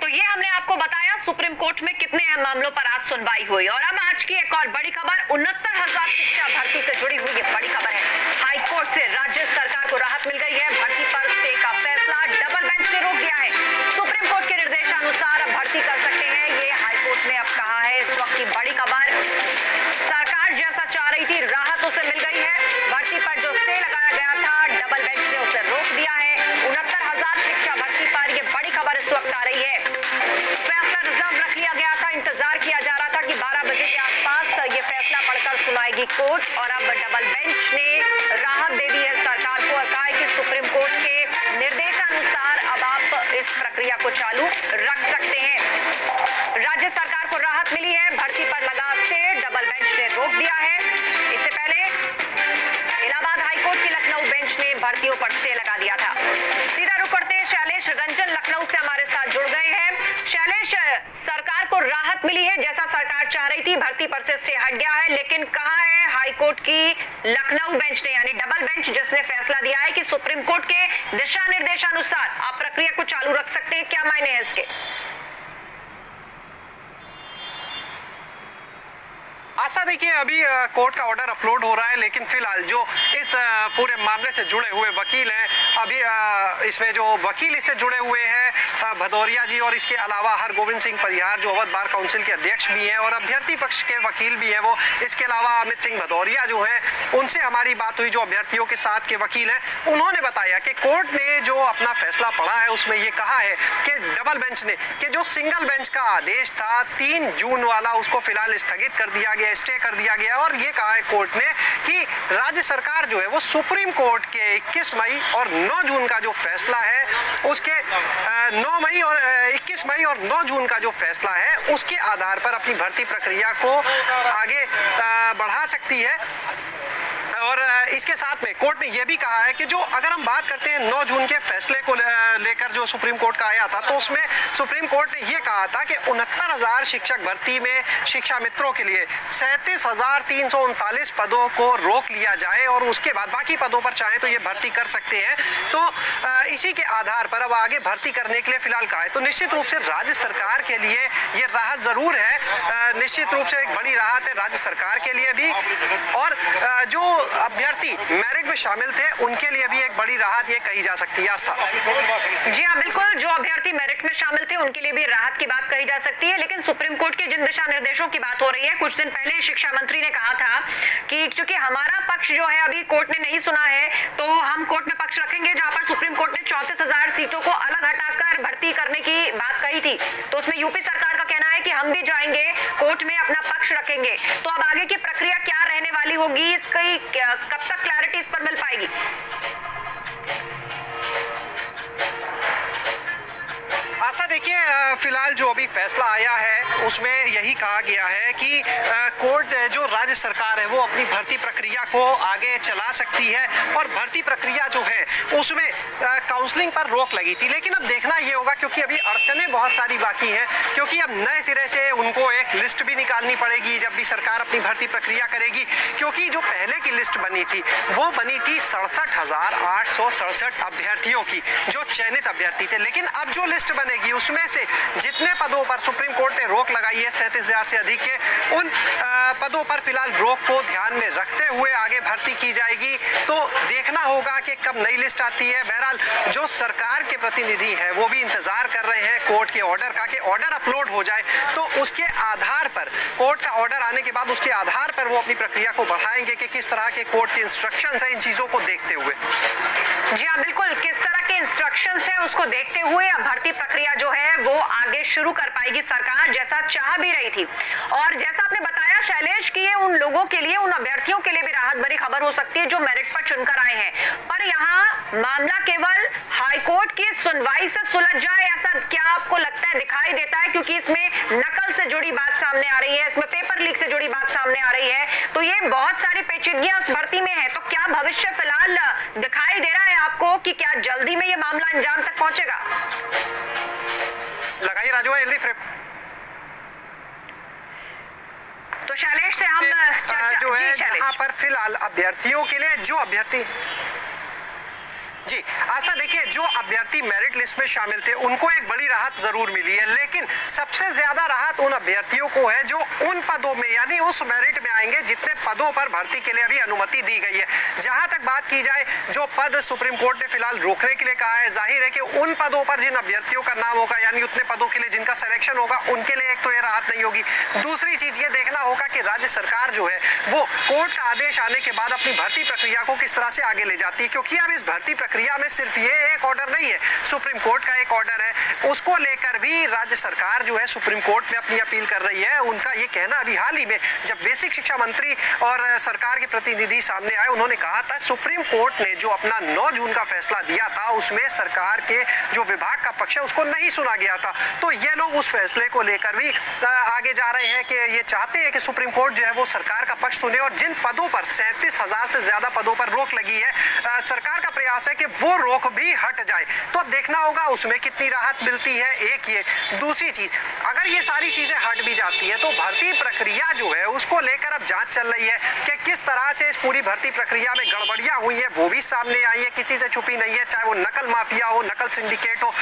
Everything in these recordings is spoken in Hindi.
ये हमने आपको बताया सुप्रीम कोर्ट में कितने अहम मामलों पर आज सुनवाई हुई। और अब आज की एक और बड़ी खबर, 69,000 शिक्षा भर्ती से जुड़ी हुई ये बड़ी खबर है। हाई कोर्ट से राज्य सरकार को राहत मिल गई है। भर्ती पर स्टे का फैसला डबल बेंच ने रोक दिया है। सुप्रीम कोर्ट के निर्देशानुसार अब भर्ती कर सकते हैं, ये हाई कोर्ट ने अब कहा है। इस वक्त की बड़ी खबर, सरकार जैसा चाह रही थी राहत उसे मिल गई है। भर्ती पर जो स्टे लगाया गया था डबल बेंच ने उसे रोक दिया है। 69,000 शिक्षा भर्ती पर ये बड़ी खबर इस वक्त आ रही है। फैसला रिजर्व रख लिया गया था, इंतजार किया जा रहा था कि 12 बजे के आसपास ये फैसला पढ़कर सुनाएगी कोर्ट। और अब डबल बेंच ने राहत दे दी है सरकार को और कहा है कि सुप्रीम कोर्ट के निर्देशानुसार अब आप इस प्रक्रिया को चालू रख सकते हैं। राज्य सरकार को राहत मिली है, भर्ती पर लगा स्टे डबल बेंच ने रोक दिया है। इससे पहले इलाहाबाद हाईकोर्ट की लखनऊ बेंच ने भर्तियों पर स्टे लगा दिया था। सीधा रुख करते हैं, शैलेश रंजन लखनऊ से हमारे साथ जुड़ गए हैं। शैलेश, सरकार को राहत मिली है, जैसा सरकार चाह रही थी भर्ती पर से स्टे हट गया है, लेकिन कहा है हाईकोर्ट की लखनऊ बेंच ने, यानी डबल बेंच, जिसने फैसला दिया है कि सुप्रीम कोर्ट के दिशा निर्देशानुसार आप प्रक्रिया को चालू रख सकते हैं। क्या मायने हैं इसके? आशा, देखिए अभी कोर्ट का ऑर्डर अपलोड हो रहा है, लेकिन फिलहाल जो इस पूरे मामले से जुड़े हुए वकील हैं, अभी इसमें जो वकील इससे जुड़े हुए हैं भदौरिया जी, और इसके अलावा हरगोविंद सिंह परिहार जो अवध बार काउंसिल के अध्यक्ष भी हैं और अभ्यर्थी पक्ष के वकील भी हैं वो, इसके अलावा अमित सिंह भदौरिया जो हैं, उनसे हमारी बात हुई जो अभ्यर्थियों के साथ के वकील हैं। उन्होंने बताया कि कोर्ट ने जो अपना फैसला पढ़ा है उसमें ये कहा है कि डबल बेंच ने कि जो सिंगल बेंच का आदेश था 3 जून वाला, उसको फिलहाल स्थगित कर दिया गया, स्टे कर दिया गया। और ये कहा है कोर्ट ने कि राज्य सरकार जो है वो सुप्रीम कोर्ट के 21 मई और 9 जून का जो फैसला है उसके 9 मई और 21 मई और 9 जून का जो फैसला है उसके आधार पर अपनी भर्ती प्रक्रिया को आगे बढ़ा सकती है। और इसके साथ में कोर्ट ने यह भी कहा है कि जो अगर हम बात करते हैं 9 जून के फैसले को लेकर जो सुप्रीम कोर्ट का आया था, तो उसमें सुप्रीम कोर्ट ने यह कहा था कि 69,000 शिक्षक भर्ती में शिक्षा मित्रों के लिए 37,339 पदों को रोक लिया जाए और उसके बाद बाकी पदों पर चाहे तो ये भर्ती कर सकते हैं। तो इसी के आधार पर अब आगे भर्ती करने के लिए फिलहाल कहा है। तो निश्चित रूप से राज्य सरकार के लिए ये राहत जरूर है, निश्चित रूप से एक बड़ी राहत है राज्य सरकार के लिए भी, और जो अभ्यर्थी मेरिट में शामिल थे उनके लिए भी एक बड़ी राहत ये कही जा सकती है। आस्था जी हाँ, बिल्कुल, जो अभ्यर्थी मेरिट में शामिल थे उनके लिए भी राहत की बात कही जा सकती है। लेकिन सुप्रीम कोर्ट के जिन दिशा निर्देशों की बात हो रही है, कुछ दिन पहले शिक्षा मंत्री ने कहा था कि चूंकि हमारा पक्ष जो है अभी कोर्ट ने नहीं सुना है, तो हम कोर्ट में पक्ष रखेंगे। जहां पर सुप्रीम कोर्ट ने 34,000 सीटों को अलग हटाकर भर्ती करने की बात कही थी, तो उसमें यूपी सरकार का कहना है कि हम भी जाएंगे कोर्ट में, अपना पक्ष रखेंगे। तो अब आगे की प्रक्रिया क्या रहने वाली होगी, इसकी कब तक क्लैरिटी इस पर मिल पाएगी? आशा, देखिए फिलहाल जो अभी फैसला आया है उसमें यही कहा गया है कि कोर्ट जो राज्य सरकार है वो अपनी भर्ती प्रक्रिया को आगे चला सकती है, और भर्ती प्रक्रिया जो है उसमें काउंसलिंग पर रोक लगी थी। लेकिन अब देखना ये होगा, क्योंकि अभी अड़चनें बहुत सारी बाकी हैं, क्योंकि अब नए सिरे से उनको एक लिस्ट भी निकालनी पड़ेगी जब भी सरकार अपनी भर्ती प्रक्रिया करेगी, क्योंकि जो पहले की लिस्ट बनी थी वो बनी थी 67,867 अभ्यर्थियों की, जो चयनित अभ्यर्थी थे। लेकिन अब जो लिस्ट बनेगी उसमें से जितने पदों पर सुप्रीम कोर्ट ने रोक लगाई है 37,000 से अधिक के, उन पदों पर फिलहाल रोक को ध्यान में रखते हुए आगे भर्ती की जाएगी। तो देखना होगा कि कब नई लिस्ट आती है। बहरहाल जो सरकार के प्रतिनिधि हैं वो भी इंतजार कर रहे हैं कोर्ट के ऑर्डर का, कि ऑर्डर अपलोड हो जाए तो उसके आधार पर, कोर्ट का ऑर्डर आने के बाद उसके आधार पर वो अपनी प्रक्रिया को बढ़ाएंगे कि किस तरह के कोर्ट के इंस्ट्रक्शंस हैं इन चीजों को देखते हुए। जी हाँ, बिल्कुल, किस तरह के इंस्ट्रक्शंस हैं उसको देखते हुए अब भर्ती प्रक्रिया जो है वो आगे शुरू कर पाएगी सरकार, जैसा चाह भी रही थी। और जैसा आपने बताया शैलेश की, ये उन लोगों के लिए, उन अभ्यर्थियों के लिए भी राहत भरी खबर हो सकती है जो मेरिट पर चुनकर आए हैं। पर यहाँ मामला केवल हाईकोर्ट की सुनवाई से सुलझ जाए, ऐसा क्या आपको लगता है, दिखाई देता है? क्योंकि इसमें नकल से जुड़ी बात सामने आ रही है, इसमें पेपर लीक से जुड़ी बात सामने आ रही है, तो ये बहुत सारी पेचीदगियां उस भर्ती में है। तो क्या भविष्य फिलहाल दिखाई दे रहा है आपको कि क्या जल्दी में ये मामला अंजाम तक पहुंचेगा? लगाइए राजू, जल्दी फ्रेम। तो शैलेश से हम जो है यहाँ पर फिलहाल अभ्यर्थियों के लिए, जो अभ्यर्थी जी आशा, देखिए जो अभ्यर्थी मेरिट लिस्ट में शामिल थे उनको एक बड़ी राहत जरूर मिली है, लेकिन सबसे ज्यादा राहत उन अभ्यर्थियों को है जो उन पदों में यानी उस मेरिट में आएंगे जितने पदों पर भर्ती के लिए अभी अनुमति दी गई है। जहां तक बात की जाए, जो पद सुप्रीम कोर्ट ने फिलहाल रोकने के लिए कहा है, जाहिर है कि उन पदों पर जिन अभ्यर्थियों का नाम होगा यानी उतने पदों के लिए जिनका सिलेक्शन होगा उनके लिए एक तो ये राहत नहीं होगी। दूसरी चीज ये देखना होगा कि राज्य सरकार जो है वो कोर्ट का आदेश आने के बाद अपनी भर्ती प्रक्रिया को किस तरह से आगे ले जाती है, क्योंकि अब इस भर्ती प्रक्रिया में सिर्फ ये एक ऑर्डर नहीं है, सुप्रीम कोर्ट का एक ऑर्डर है, उसको लेकर भी राज्य सरकार जो है सुप्रीम कोर्ट में अपनी अपील कर रही है। उनका ये कहना अभी हाल ही में जब बेसिक शिक्षा मंत्री और सरकार के प्रतिनिधि सामने आए, उन्होंने कहा था सुप्रीम कोर्ट ने जो अपना 9 जून का फैसला दिया था उसमें सरकार के जो विभाग का पक्ष है उसको नहीं सुना गया था। तो ये लोग उस फैसले को लेकर भी आगे जा रहे हैं कि ये चाहते हैं कि सुप्रीम कोर्ट जो है वो सरकार का पक्ष सुने, और जिन पदों पर 37,000 से ज्यादा पदों पर रोक लगी है, सरकार का प्रयास है कि वो रोक भी हट जाए। तो अब देखना होगा उसमें कितनी राहत मिलती है, एक ये। दूसरी चीज, अगर ये सारी चीजें हट भी जाती है तो भर्ती प्रक्रिया जो है उसको लेकर अब जांच चल रही है कि किस तरह से इस पूरी भर्ती प्रक्रिया में गड़बड़ियां हुई है, वो भी सामने आई है, किसी से छुपी नहीं है, चाहे वो नकल माफिया हो, नकल सिंडिकेट हो,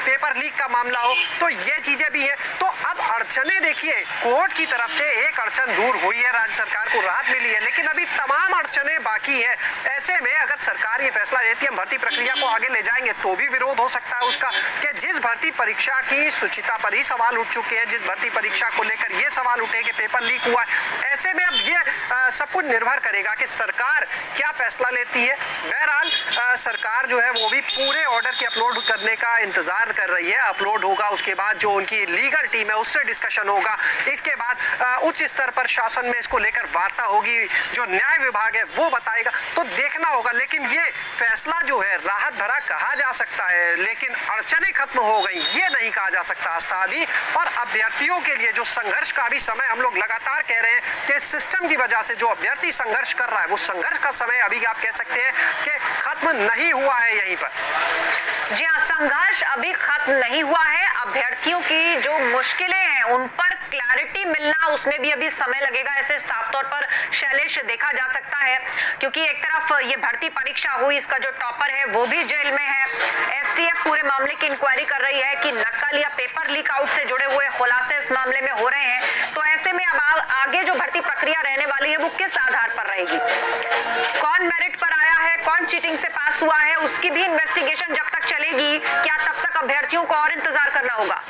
पेपर लीक का मामला हो, तो ये चीजें भी है। तो अब अड़चने देखिए, कोर्ट की तरफ से एक अड़चन दूर हुई है, राज्य सरकार को राहत मिली है, लेकिन अभी तमाम अड़चने बाकी है। ऐसे में अगर सरकार ये फैसला लेती है हम भर्ती प्रक्रिया को आगे ले जाएंगे, तो भी विरोध हो सकता है उसका कि जिस भर्ती परीक्षा की शुचिता पर ही सवाल उठ चुके हैं, जिस भर्ती परीक्षा को लेकर ये सवाल उठे कि पेपर लीक हुआ है। ऐसे में अब ये सब कुछ निर्भर करेगा कि सरकार क्या फैसला लेती है। बहरहाल सरकार जो है वो भी पूरे ऑर्डर के अपलोड करने का इंतजार कर रही है। अपलोड होगा, उसके बाद जो उनकी लीगल टीम है उससे डिस्कशन होगा, इसके बाद उच्च स्तर पर शासन में इसको लेकर वार्ता होगी, जो न्याय विभाग है वो बताएगा, तो देखना होगा। लेकिन ये फैसला जो है राहत भरा कहा जा सकता है, लेकिन अड़चने खत्म हो गई ये नहीं कहा जा सकता आस्था अभी। और अभ्यर्थियों के लिए जो संघर्ष का भी समय, हम लोग लगातार कह रहे हैं कि सिस्टम की वजह से जो अभ्यर्थी संघर्ष कर रहा है वो संघर्ष का समय अभी आप कह सकते हैं कि खत्म नहीं हुआ है यहीं पर। जी हाँ, संघर्ष अभी खत्म नहीं हुआ है। अभ्यर्थियों की जो मुश्किलें हैं उन पर क्लैरिटी मिलना, उसमें भी अभी समय लगेगा, ऐसे साफ तौर पर शैलेश देखा जा सकता है। क्योंकि एक तरफ ये भर्ती परीक्षा हुई, इसका जो टॉपर है वो भी जेल में है, एसटीएफ पूरे मामले की इंक्वायरी कर रही है कि नकल या पेपर लीक आउट से जुड़े हुए खुलासे इस मामले में हो रहे हैं। तो ऐसे में अब आगे जो भर्ती प्रक्रिया रहने वाली है वो किस आधार पर रहेगी, कौन मेरिट पर आया है, कौन चीटिंग से पास हुआ है, उसकी भी इन्वेस्टिगेशन जब तक चलेगी, क्या तब तक अभ्यर्थियों को और इंतजार करना होगा?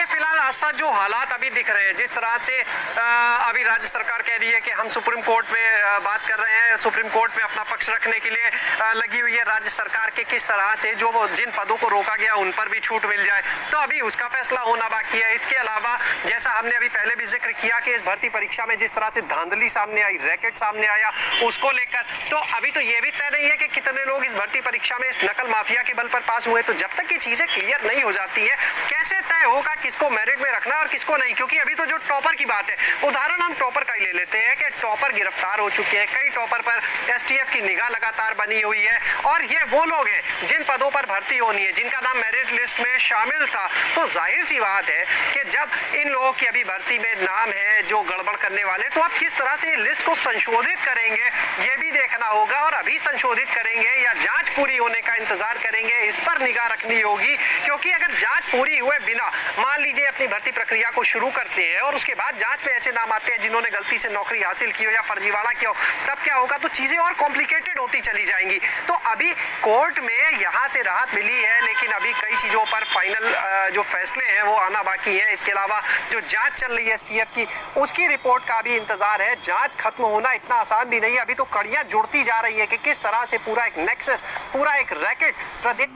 फिलहाल आस्था जो हालात अभी दिख रहे हैं, जिस तरह से अभी राज्य सरकार कह रही है कि हम सुप्रीम कोर्ट में बात कर रहे हैं, सुप्रीम कोर्ट में अपना पक्ष रखने के लिए लगी हुई है राज्य सरकार के, किस तरह से जो जिन पदों को रोका गया उन पर भी छूट मिल जाए, तो अभी उसका फैसला होना बाकी है। इसके अलावा जैसा हमने अभी पहले भी जिक्र किया कि इस भर्ती परीक्षा में जिस तरह से धांधली सामने आई, रैकेट सामने आया, उसको लेकर तो अभी तो ये भी तय नहीं है कि कितने लोग इस भर्ती परीक्षा में इस नकल माफिया के बल पर पास हुए। तो जब तक ये चीजें क्लियर नहीं हो जाती है, कैसे तय होगा किसको मेरिट में रखना और किसको नहीं? क्योंकि अभी तो जो टॉपर की बात है, उदाहरण हम टॉपर का ही ले लेते हैं कि टॉपर गिरफ्तार हो चुके हैं, कई टॉपर पर एसटीएफ की निगाह लगातार बनी हुई है, और ये वो लोग हैं जिन पदों पर भर्ती होनी है, जिनका नाम मेरिट लिस्ट में शामिल था। तो जाहिर सी बात है कि जब इन लोगों की अभी भर्ती में नाम है जो गड़बड़ करने वाले, तो आप किस तरह से लिस्ट को संशोधित करेंगे ये भी देखना होगा, और अभी संशोधित करेंगे या जांच पूरी होने का इंतजार करेंगे, इस पर निगाह रखनी होगी। क्योंकि अगर जांच पूरी हुए बिना मान लीजिए अपनी भर्ती प्रक्रिया को शुरू करते हैं और उसके बाद जांच में ऐसे नाम आते हैं जिन्होंने गलती से नौकरी हासिल की हो या फर्जीवाड़ा किया हो, तब क्या होगा? तो चीजें और कॉम्प्लिकेटेड होती चली जाएंगी। तो अभी कोर्ट में यहाँ से राहत मिली है, लेकिन अभी कई चीजों पर फाइनल जो फैसले हैं वो आना बाकी है। इसके अलावा जो जांच चल रही है एसटीएफ की, उसकी रिपोर्ट का भी इंतजार है। जांच खत्म होना इतना आसान भी नहीं है, अभी तो कड़ियां जुड़ती जा रही है कि किस तरह से पूरा एक नेक्सस, पूरा एक रैकेट प्रदेश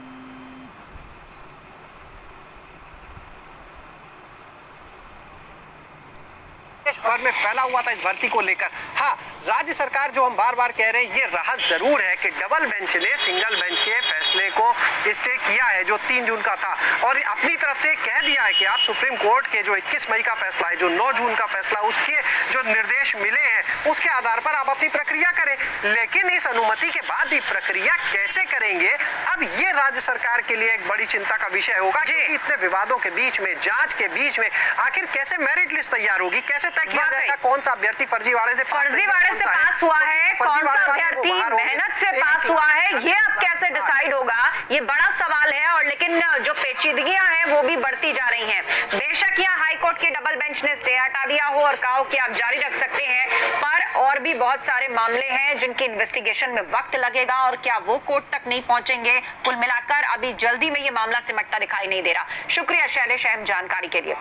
भर में फैला हुआ था इस भर्ती को लेकर। हाँ, राज्य सरकार जो हम बार बार कह रहे हैं, ये राहत जरूर है कि डबल बेंच ने सिंगल बेंच के फैसले को स्टे किया है जो 3 जून का था, और अपनी तरफ से कह दिया है कि आप सुप्रीम कोर्ट के जो 21 मई का फैसला है, जो 9 जून का फैसला, उसके जो निर्देश मिले हैं उसके आधार पर आप अपनी प्रक्रिया करें। लेकिन इस अनुमति के बाद भी प्रक्रिया कैसे करेंगे, अब ये राज्य सरकार के लिए एक बड़ी चिंता का विषय होगा, क्योंकि इतने विवादों के बीच में, जांच के बीच में आखिर कैसे मेरिट लिस्ट तैयार होगी, कैसे तय किया जाएगा कौन सा अभ्यर्थी फर्जीवाड़े से पास हुआ है, कौन सा अभ्यर्थी मेहनत से पास हुआ है, ये अब कैसे डिसाइड होगा, ये बड़ा सवाल है। और लेकिन जो पेचीदगियां हैं वो भी बढ़ती जा रही हैं। बेशक यहाँ हाईकोर्ट की डबल बेंच ने स्टे हटा दिया हो और कहा हो कि आप जारी रख सकते हैं, पर और भी बहुत सारे मामले हैं जिनकी इन्वेस्टिगेशन में वक्त लगेगा और क्या वो कोर्ट तक नहीं पहुंचेंगे। कुल मिलाकर अभी जल्दी में ये मामला सिमटता दिखाई नहीं दे रहा। शुक्रिया शैलेश अहम जानकारी के लिए।